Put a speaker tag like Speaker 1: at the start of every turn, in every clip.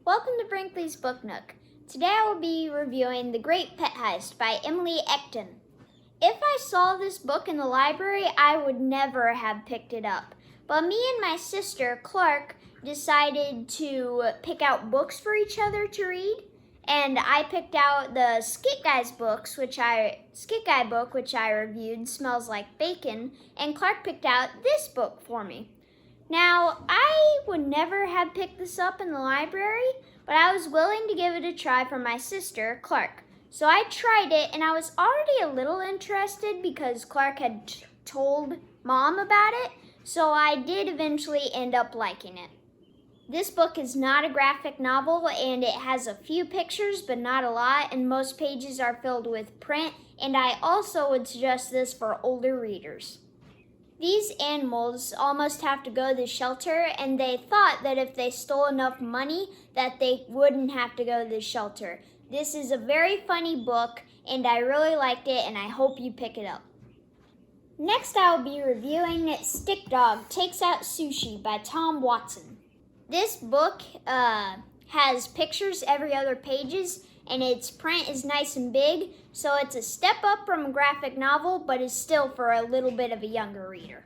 Speaker 1: Welcome to Brinkley's Book Nook. Today I will be reviewing The Great Pet Heist by Emily Ecton. If I saw this book in the library, I would never have picked it up. But me and my sister, Clark, decided to pick out books for each other to read. And I picked out the Skit Guy book, which I reviewed, Smells Like Bacon, and Clark picked out this book for me. Now, I would never have picked this up in the library, but I was willing to give it a try for my sister, Clark. So I tried it, and I was already a little interested because Clark had told Mom about it, so I did eventually end up liking it. This book is not a graphic novel, and it has a few pictures, but not a lot, and most pages are filled with print, and I also would suggest this for older readers. These animals almost have to go to the shelter, and they thought that if they stole enough money that they wouldn't have to go to the shelter. This is a very funny book, and I really liked it, and I hope you pick it up. Next, I will be reviewing Dog Takes Out Sushi by Tom Watson. This book has pictures every other pages, and its print is nice and big, so it's a step up from a graphic novel, but is still for a little bit of a younger reader.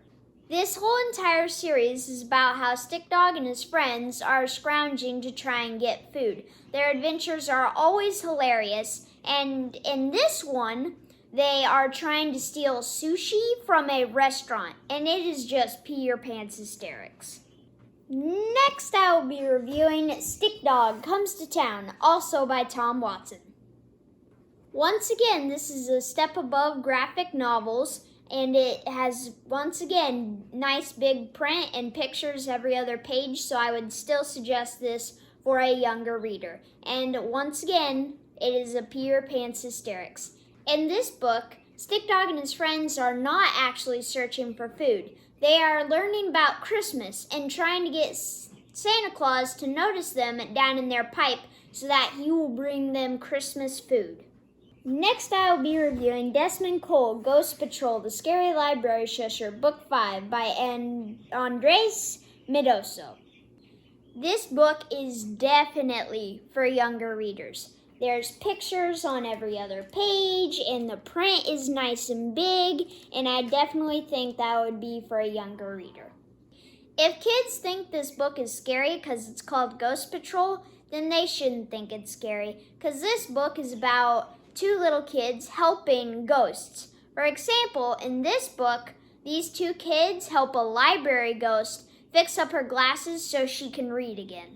Speaker 1: This whole entire series is about how Stick Dog and his friends are scrounging to try and get food. Their adventures are always hilarious, and in this one, they are trying to steal sushi from a restaurant, and it is just pee your pants hysterics. Next, I will be reviewing Stick Dog Comes to Town, also by Tom Watson. Once again, this is a step above graphic novels, and it has, once again, nice big print and pictures every other page, so I would still suggest this for a younger reader. And once again, it is a pee your pants hysterics. In this book, Stick Dog and his friends are not actually searching for food. They are learning about Christmas and trying to get Santa Claus to notice them down in their pipe so that he will bring them Christmas food. Next, I will be reviewing Desmond Ghost Patrol, The Scary Library Shusher, Book 5 by Andres Medoso. This book is definitely for younger readers. There's pictures on every other page, and the print is nice and big, and I definitely think that would be for a younger reader. If kids think this book is scary because it's called Ghost Patrol, then they shouldn't think it's scary, because this book is about two little kids helping ghosts. For example, in this book, these two kids help a library ghost fix up her glasses so she can read again.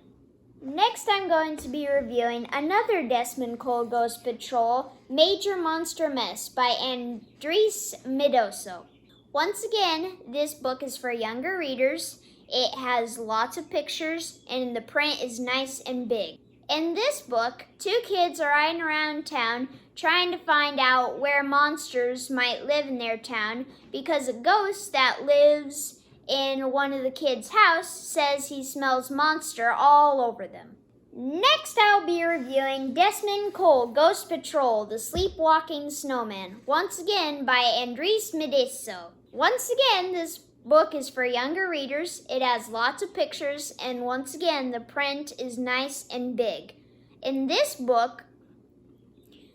Speaker 1: Next, I'm going to be reviewing another Desmond Ghost Patrol, Major Monster Mess by Andres Medoso. Once again, this book is for younger readers. It has lots of pictures, and the print is nice and big. In this book, two kids are riding around town trying to find out where monsters might live in their town because a ghost that lives in one of the kids' house says he smells monster all over them. Next, I'll be reviewing Desmond Ghost Patrol, The Sleepwalking Snowman, once again by Andres Medoso. Once again, this book is for younger readers. It has lots of pictures, and once again, the print is nice and big. In this book,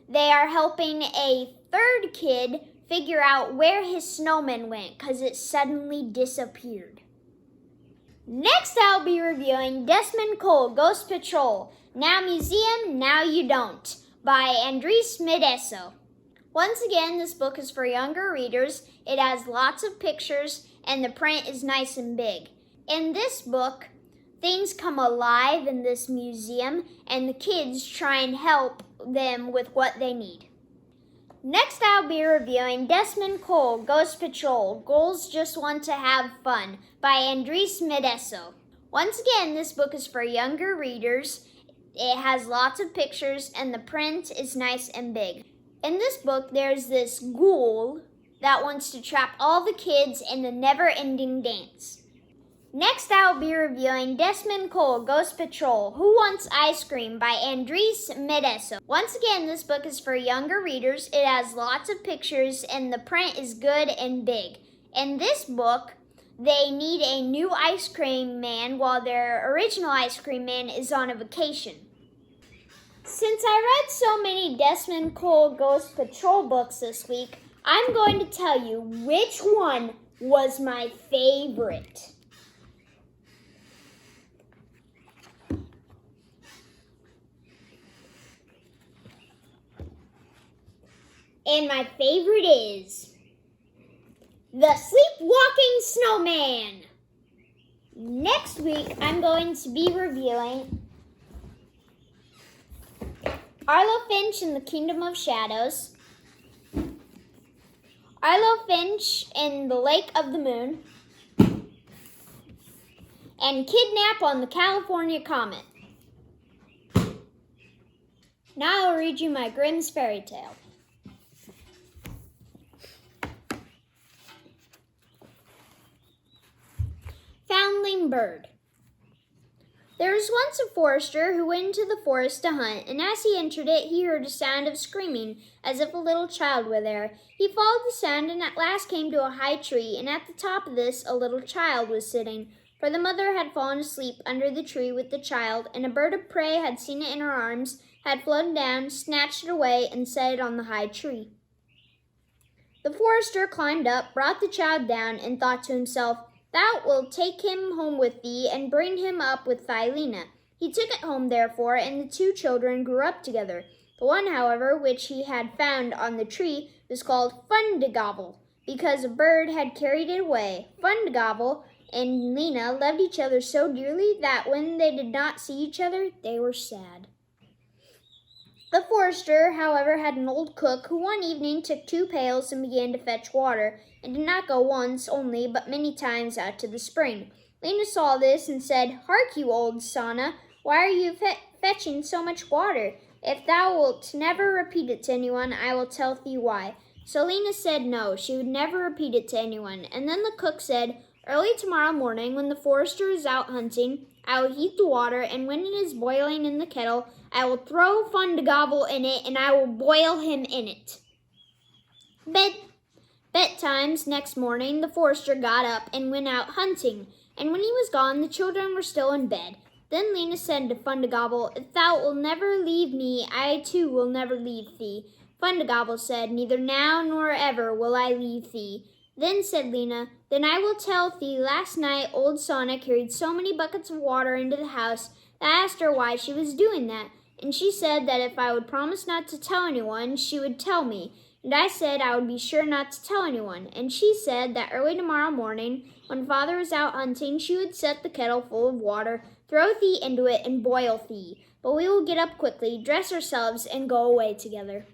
Speaker 1: they are helping a third kid figure out where his snowman went because it suddenly disappeared. Next, I'll be reviewing Desmond Ghost Patrol, Now Museum, Now You Don't, by Andres Medoso. Once again, this book is for younger readers. It has lots of pictures, and the print is nice and big. In this book, things come alive in this museum, and the kids try and help them with what they need. Next, I'll be reviewing Desmond Ghost Patrol, Gouls Just Want to Have Fun, by Andres Medoso. Once again, this book is for younger readers. It has lots of pictures, and the print is nice and big. In this book, there's this ghoul that wants to trap all the kids in a never-ending dance. Next, I'll be reviewing Desmond Ghost Patrol, Who Wants Ice Cream by Andres Medoso. Once again, this book is for younger readers. It has lots of pictures, and the print is good and big. In this book, they need a new ice cream man while their original ice cream man is on a vacation. Since I read so many Desmond Ghost Patrol books this week, I'm going to tell you which one was my favorite. And my favorite is The Sleepwalking Snowman. Next week, I'm going to be reviewing Arlo Finch in the Kingdom of Shadows, Arlo Finch in the Lake of the Moon, and Kidnap on the California Comet. Now I'll read you my Grimm's fairy tale. Foundling Bird. There was once a forester who went into the forest to hunt, and as he entered it, he heard a sound of screaming, as if a little child were there. He followed the sound and at last came to a high tree, and at the top of this a little child was sitting, for the mother had fallen asleep under the tree with the child, and a bird of prey had seen it in her arms, had flown down, snatched it away, and set it on the high tree. The forester climbed up, brought the child down, and thought to himself, "Thou wilt take him home with thee, and bring him up with thy Lena." He took it home, therefore, and the two children grew up together. The one, however, which he had found on the tree, was called Fundagobble, because a bird had carried it away. Fundagobble and Lena loved each other so dearly that when they did not see each other, they were sad. The forester, however, had an old cook who one evening took 2 pails and began to fetch water, and did not go once only, but many times out to the spring. Lena saw this and said, "Hark you, old Sana, why are you fetching so much water? If thou wilt never repeat it to anyone, I will tell thee why." So Lena said no, she would never repeat it to anyone. And then the cook said, "Early tomorrow morning, when the forester is out hunting, I will heat the water, and when it is boiling in the kettle, I will throw Fundagobble in it, and I will boil him in it." Betimes next morning, the forester got up and went out hunting, and when he was gone, the children were still in bed. Then Lena said to Fundagobble, "If thou wilt never leave me, I too will never leave thee." Fundagobble said, "Neither now nor ever will I leave thee." Then said Lena, "Then I will tell thee, last night old Sana carried so many buckets of water into the house that I asked her why she was doing that, and she said that if I would promise not to tell anyone, she would tell me. And I said I would be sure not to tell anyone, and she said that early tomorrow morning, when father was out hunting, she would set the kettle full of water, throw thee into it, and boil thee. But we will get up quickly, dress ourselves, and go away together."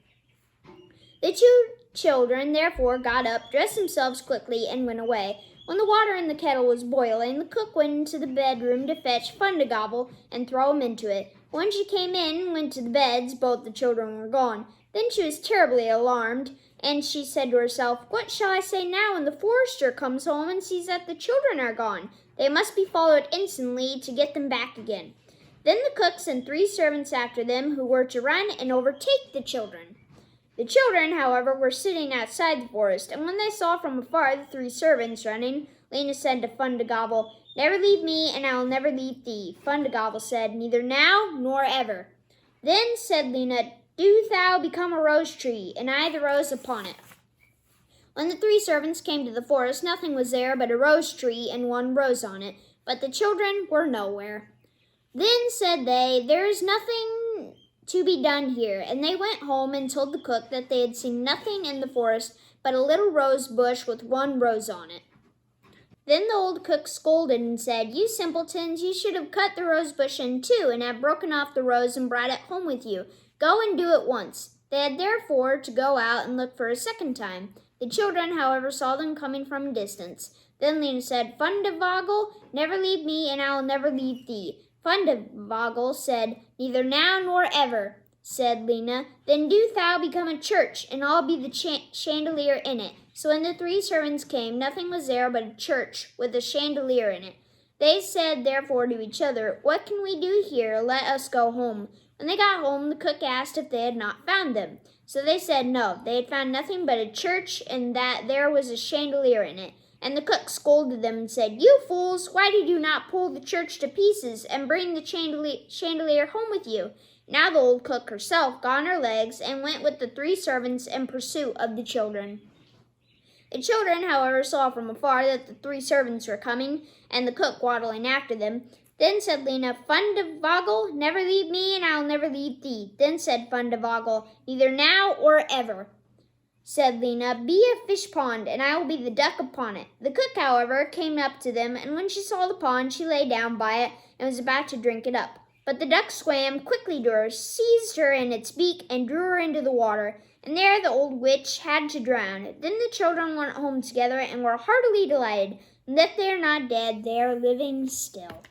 Speaker 1: The 2 children therefore got up, dressed themselves quickly, and went away. When the water in the kettle was boiling, the cook went into the bedroom to fetch Fundagobble and throw him into it. When she came in and went to the beds, both the children were gone. Then she was terribly alarmed, and she said to herself, "What shall I say now when the forester comes home and sees that the children are gone? They must be followed instantly to get them back again." Then the cook sent 3 servants after them, who were to run and overtake the children. The children, however, were sitting outside the forest, and when they saw from afar the 3 servants running, Lena said to Fundagobble, "Never leave me, and I will never leave thee." Fundagobble said, "Neither now nor ever." Then said Lena, "Do thou become a rose tree, and I the rose upon it." When the 3 servants came to the forest, nothing was there but a rose tree and 1 rose on it, but the children were nowhere. Then said they, "There is nothing to be done here," and they went home and told the cook that they had seen nothing in the forest but a little rose bush with 1 rose on it. Then the old cook scolded and said, "You simpletons, you should have cut the rose bush in 2 and have broken off the rose and brought it home with you. Go and do it once." They had therefore to go out and look for a second time. The children, however, saw them coming from a distance. Then Lena said, "Fundagobble, never leave me, and I will never leave thee." Fundagobble said, "Neither now nor ever." Said Lena, "Then do thou become a church, and I'll be the chandelier in it." So when the 3 servants came, nothing was there but a church with a chandelier in it. They said therefore to each other, "What can we do here? Let us go home." When they got home, the cook asked if they had not found them. So they said no, they had found nothing but a church, and that there was a chandelier in it. And the cook scolded them and said, "You fools, why did you not pull the church to pieces and bring the chandelier home with you?" Now the old cook herself got on her legs and went with the 3 servants in pursuit of the children. The children, however, saw from afar that the 3 servants were coming, and the cook waddling after them. Then said Lena, "Fundevogel, never leave me, and I'll never leave thee." Then said Fundevogel, "Neither now or ever." Said Lena, "Be a fish pond, and I will be the duck upon it." The cook, however, came up to them, and when she saw the pond, she lay down by it and was about to drink it up. But the duck swam quickly to her, seized her in its beak, and drew her into the water. And there the old witch had to drown. Then the children went home together and were heartily delighted. And if they are not dead, they are living still.